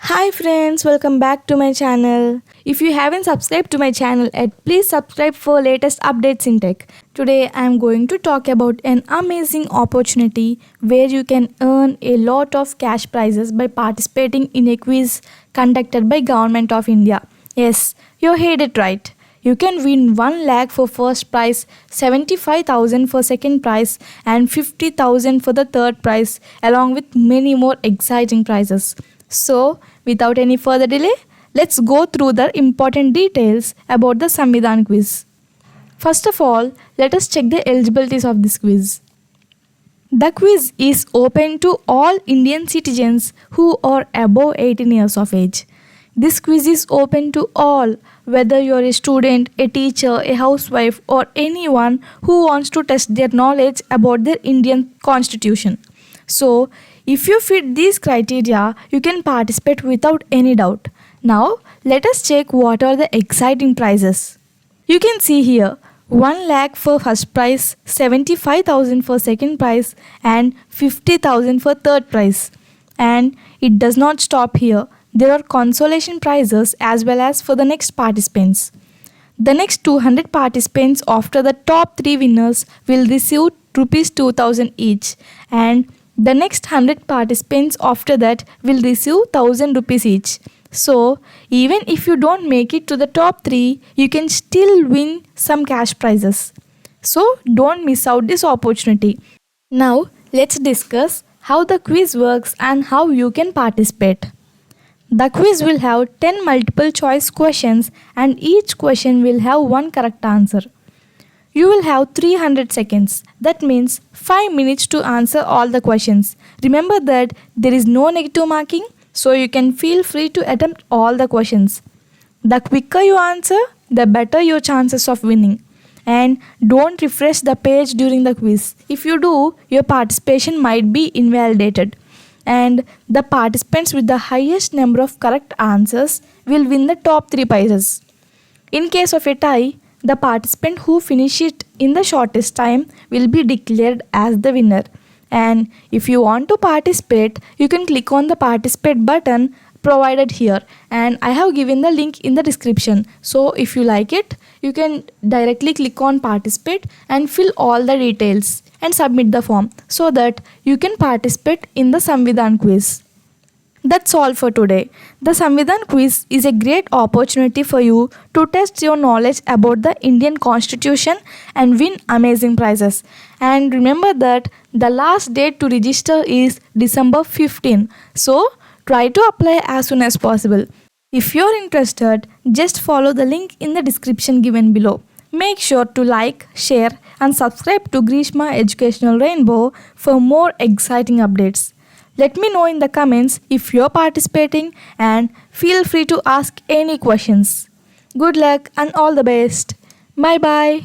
Hi friends, welcome back to my channel. If you haven't subscribed to my channel yet, please subscribe for latest updates in tech. Today I am going to talk about an amazing opportunity where you can earn a lot of cash prizes by participating in a quiz conducted by Government of India. Yes, you heard it right. You can win 1 lakh for first prize, 75,000 for second prize and 50,000 for the third prize along with many more exciting prizes. So, without any further delay, let's go through the important details about the Samvidhan quiz. First of all, let us check the eligibilities of this quiz. The quiz is open to all Indian citizens who are above 18 years of age. This quiz is open to all, whether you are a student, a teacher, a housewife, or anyone who wants to test their knowledge about their Indian constitution. So, if you fit these criteria, you can participate without any doubt. Now, let us check what are the exciting prizes. You can see here 1 lakh for first prize, 75,000 for second prize, and 50,000 for third prize. And it does not stop here. There are consolation prizes as well as for the next participants. The next 200 participants after the top 3 winners will receive rupees 2,000 each, and the next 100 participants after that will receive 1,000 rupees each. So, even if you don't make it to the top 3, you can still win some cash prizes. So, don't miss out this opportunity. Now, let's discuss how the quiz works and how you can participate. The quiz will have 10 multiple choice questions and each question will have one correct answer. You will have 300 seconds. That means 5 minutes to answer all the questions. Remember that there is no negative marking, so you can feel free to attempt all the questions. The quicker you answer, the better your chances of winning. And don't refresh the page during the quiz. If you do, your participation might be invalidated. And the participants with the highest number of correct answers will win the top 3 prizes. In case of a tie, the participant who finishes it in the shortest time will be declared as the winner. And if you want to participate, you can click on the participate button provided here, and I have given the link in the description. So if you like it, you can directly click on participate and fill all the details and submit the form so that you can participate in the Samvidhan quiz. That's all for today. The Samvidhan quiz is a great opportunity for you to test your knowledge about the Indian Constitution and win amazing prizes. And remember that the last date to register is December 15. So, try to apply as soon as possible. If you're interested, just follow the link in the description given below. Make sure to like, share, and subscribe to Grishma Educational Rainbow for more exciting updates. Let me know in the comments if you're participating and feel free to ask any questions. Good luck and all the best. Bye bye.